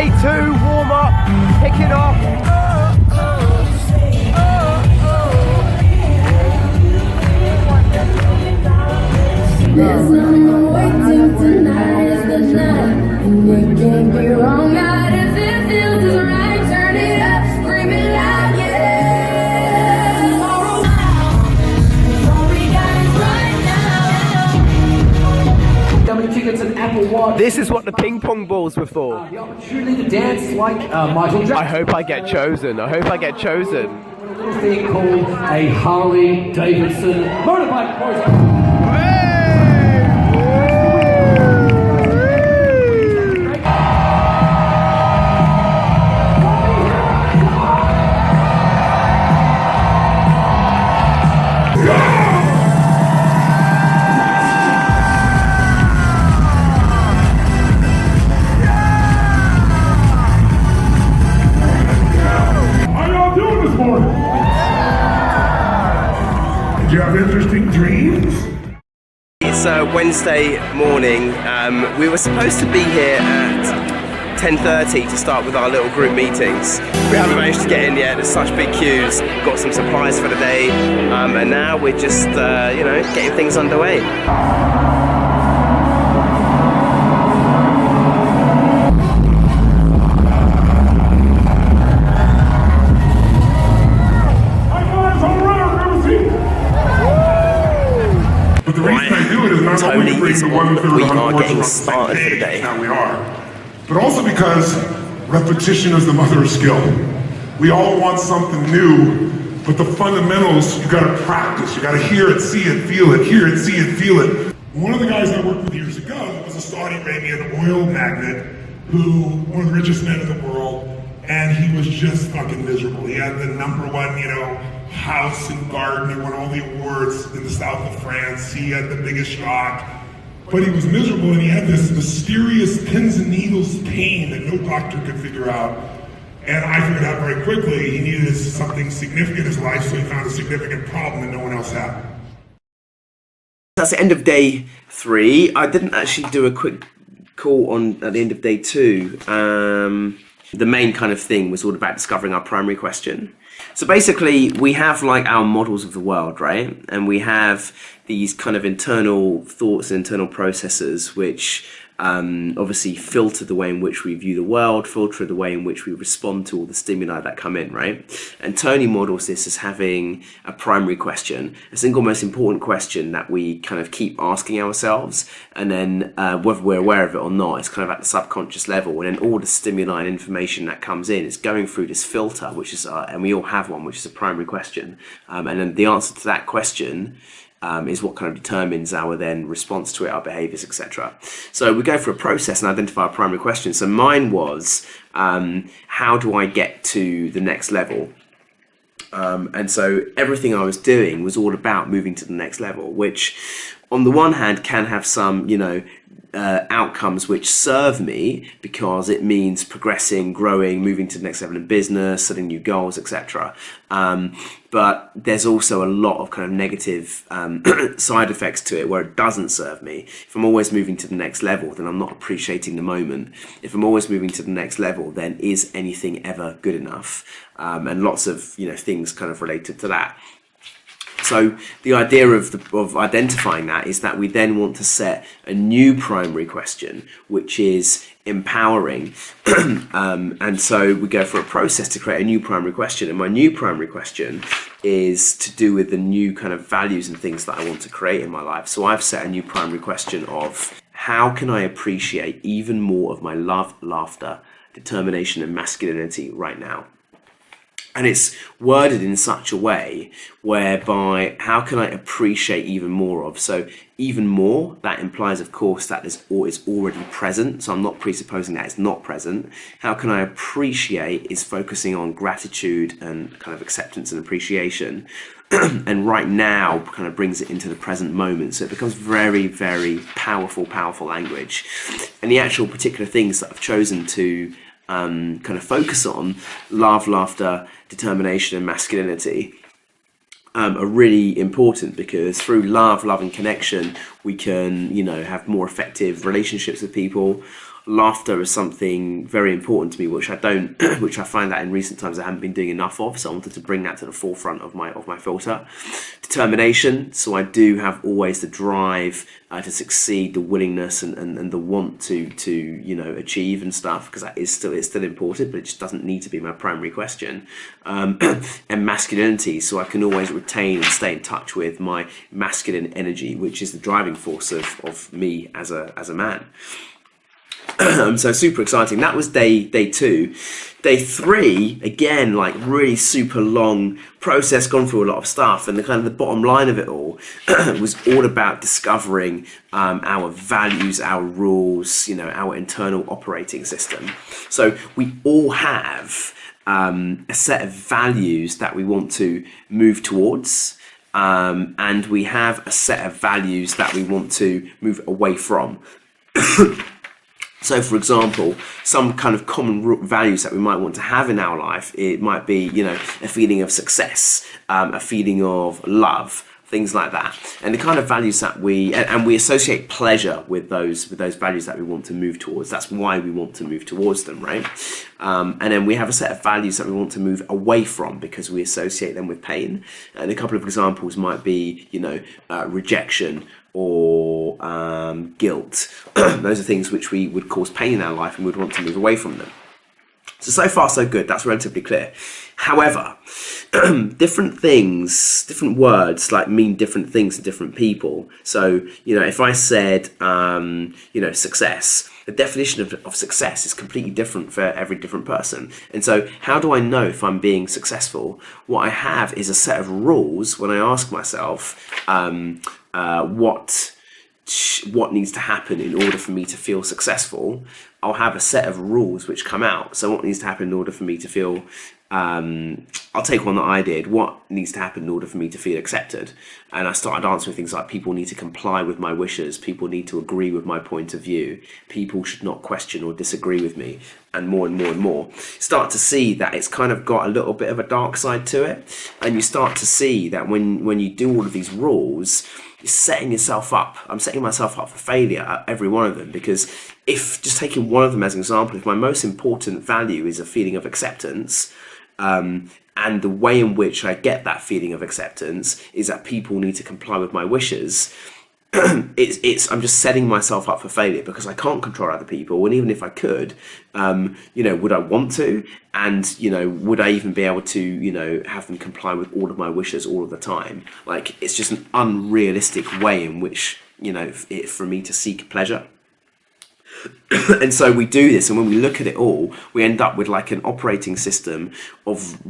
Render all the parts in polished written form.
Day 2 warm up, kicking off. There's no more waiting, tonight is the night, and it can't be wrong, not if it feels is right, turn it up, scream it loud, yeah. Tomorrow now, all we got is right now. Dummy tickets and Apple Watch. This is what the ping pong balls were for. The opportunity to dance like Michael Jackson. I hope I get chosen. I hope I get chosen. A little thing called a Harley Davidson motorbike motorcycle. Do you have interesting dreams? It's Wednesday morning. We were supposed to be here at 10:30 to start with our little group meetings. We haven't managed to get in yet. There's such big queues. Got some supplies for the day, and now we're just, getting things underway. But the reason I do it is not only to bring the 1/3 we of are getting the started for the day. Now we are, but also because repetition is the mother of skill. We all want something new, but the fundamentals you got to practice. You got to hear it, see it, feel it. Hear it, see it, feel it. One of the guys I worked with years ago was a Saudi Arabian oil magnate who, one of the richest men in the world, and he was just fucking miserable. He had the #1, house and garden. He won all the awards in the south of France. He had the biggest yacht. But he was miserable, and he had this mysterious pins and needles pain that no doctor could figure out. And I figured out very quickly he needed something significant in his life, so he found a significant problem that no one else had. That's the end of day 3. I didn't actually do a quick call at the end of day 2. The main kind of thing was all about discovering our primary question. So basically, we have like our models of the world, right? And we have these kind of internal thoughts and internal processes which obviously filter the way in which we view the world, filter the way in which we respond to all the stimuli that come in, right? And Tony models this as having a primary question, a single most important question that we kind of keep asking ourselves, and then whether we're aware of it or not, it's kind of at the subconscious level, and then all the stimuli and information that comes in is going through this filter, which is, and we all have one, which is a primary question, and then the answer to that question is what kind of determines our then response to it, our behaviors, etc. So we go through a process and identify our primary question. So mine was, how do I get to the next level? And so everything I was doing was all about moving to the next level, which on the one hand can have some, outcomes which serve me because it means progressing, growing, moving to the next level in business, setting new goals, etc. But there's also a lot of kind of negative side effects to it where it doesn't serve me. If I'm always moving to the next level, then I'm not appreciating the moment. If I'm always moving to the next level, then is anything ever good enough? And lots of things kind of related to that. So the idea of identifying that is that we then want to set a new primary question, which is empowering. And so we go through a process to create a new primary question. And my new primary question is to do with the new kind of values and things that I want to create in my life. So I've set a new primary question of how can I appreciate even more of my love, laughter, determination, and masculinity right now? And it's worded in such a way whereby how can I appreciate even more of? So even more, that implies, of course, that is already present. So I'm not presupposing that it's not present. How can I appreciate is focusing on gratitude and kind of acceptance and appreciation. And right now kind of brings it into the present moment. So it becomes very, very powerful language. And the actual particular things that I've chosen to kind of focus on, love, laughter, determination, and masculinity, are really important because through love and connection, we can, have more effective relationships with people. laughter is something very important to me, which I don't, which I find that in recent times I haven't been doing enough of. So I wanted to bring that to the forefront of my filter. Determination. So I do have always the drive to succeed, the willingness and the want to achieve and stuff, because that is still important, but it just doesn't need to be my primary question. And masculinity. So I can always retain and stay in touch with my masculine energy, which is the driving force of me as a man. So super exciting. That was day 2. Day 3, again, like really super long process, gone through a lot of stuff, and the bottom line of it all was all about discovering our values, our rules, our internal operating system. So we all have a set of values that we want to move towards, and we have a set of values that we want to move away from. So, for example, some kind of common values that we might want to have in our life, it might be, a feeling of success, a feeling of love, things like that. And the kind of values that we associate pleasure with those values that we want to move towards. That's why we want to move towards them, right? And then we have a set of values that we want to move away from because we associate them with pain. And a couple of examples might be, rejection or guilt. Those are things which we would cause pain in our life and we would want to move away from them. So far so good, that's relatively clear. However, different words mean different things to different people. So, if I said, success, the definition of success is completely different for every different person. And so how do I know if I'm being successful? What I have is a set of rules when I ask myself, what needs to happen in order for me to feel successful. I'll have a set of rules which come out. So what needs to happen in order for me to feel, I'll take one that I did. What needs to happen in order for me to feel accepted? And I started answering things like people need to comply with my wishes. People need to agree with my point of view. People should not question or disagree with me. And more and more and more. Start to see that it's kind of got a little bit of a dark side to it. And you start to see that when you do all of these rules, you're setting yourself up. I'm setting myself up for failure at every one of them, because if, just taking one of them as an example, if my most important value is a feeling of acceptance, and the way in which I get that feeling of acceptance is that people need to comply with my wishes, I'm just setting myself up for failure because I can't control other people. And even if I could, would I want to? And, would I even be able to, have them comply with all of my wishes all of the time? Like, it's just an unrealistic way in which, for me to seek pleasure. And so we do this, and when we look at it all, we end up with like an operating system of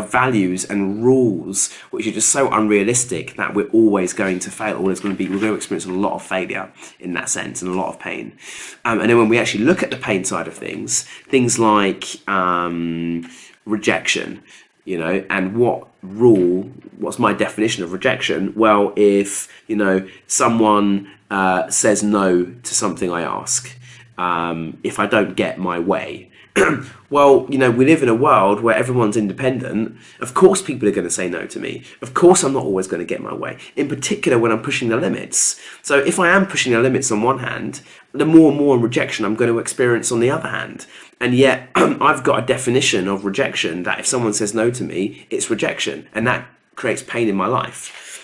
values and rules which are just so unrealistic that we're always going to fail. We're going to experience a lot of failure in that sense and a lot of pain. And then when we actually look at the pain side of things like rejection, and what's my definition of rejection? Well, if someone says no to something I ask, if I don't get my way, well, we live in a world where everyone's independent. Of course people are going to say no to me. Of course I'm not always going to get my way, in particular when I'm pushing the limits. So if I am pushing the limits on one hand, the more and more rejection I'm going to experience on the other hand. And yet I've got a definition of rejection that if someone says no to me, it's rejection, and that creates pain in my life.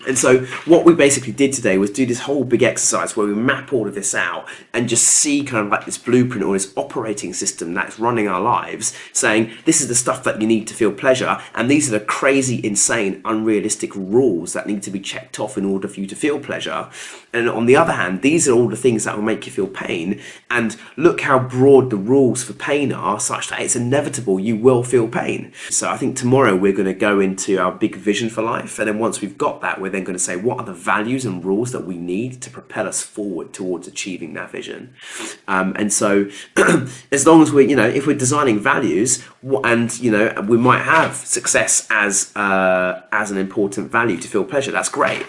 And so what we basically did today was do this whole big exercise where we map all of this out and just see kind of like this blueprint or this operating system that's running our lives, saying this is the stuff that you need to feel pleasure, and these are the crazy, insane, unrealistic rules that need to be checked off in order for you to feel pleasure. And on the other hand, these are all the things that will make you feel pain, and look how broad the rules for pain are, such that it's inevitable you will feel pain. So I think tomorrow we're going to go into our big vision for life, and then once we've got that, we're then going to say what are the values and rules that we need to propel us forward towards achieving that vision. And so as long as we, if we're designing values, and we might have success as an important value to feel pleasure, that's great.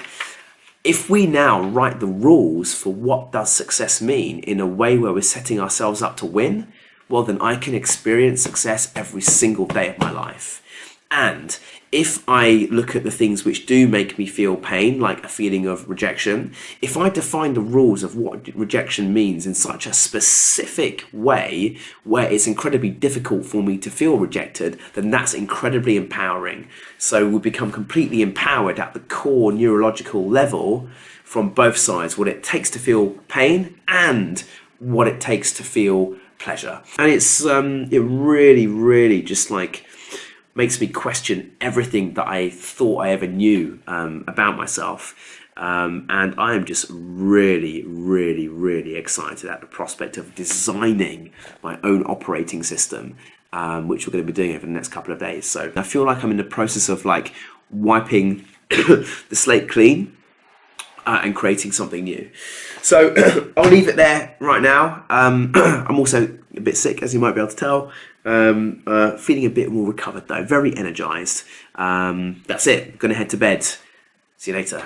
If we now write the rules for what does success mean in a way where we're setting ourselves up to win, well, then I can experience success every single day of my life. And if I look at the things which do make me feel pain, like a feeling of rejection, if I define the rules of what rejection means in such a specific way where it's incredibly difficult for me to feel rejected, then that's incredibly empowering. So we become completely empowered at the core neurological level from both sides, what it takes to feel pain and what it takes to feel pleasure. And it really, really just like makes me question everything that I thought I ever knew about myself. And I am just really, really, really excited at the prospect of designing my own operating system, which we're going to be doing over the next couple of days. So I feel like I'm in the process of like wiping the slate clean and creating something new. So I'll leave it there right now. I'm also a bit sick, as you might be able to tell. Feeling a bit more recovered though, very energized. That's it, I'm gonna head to bed. See you later.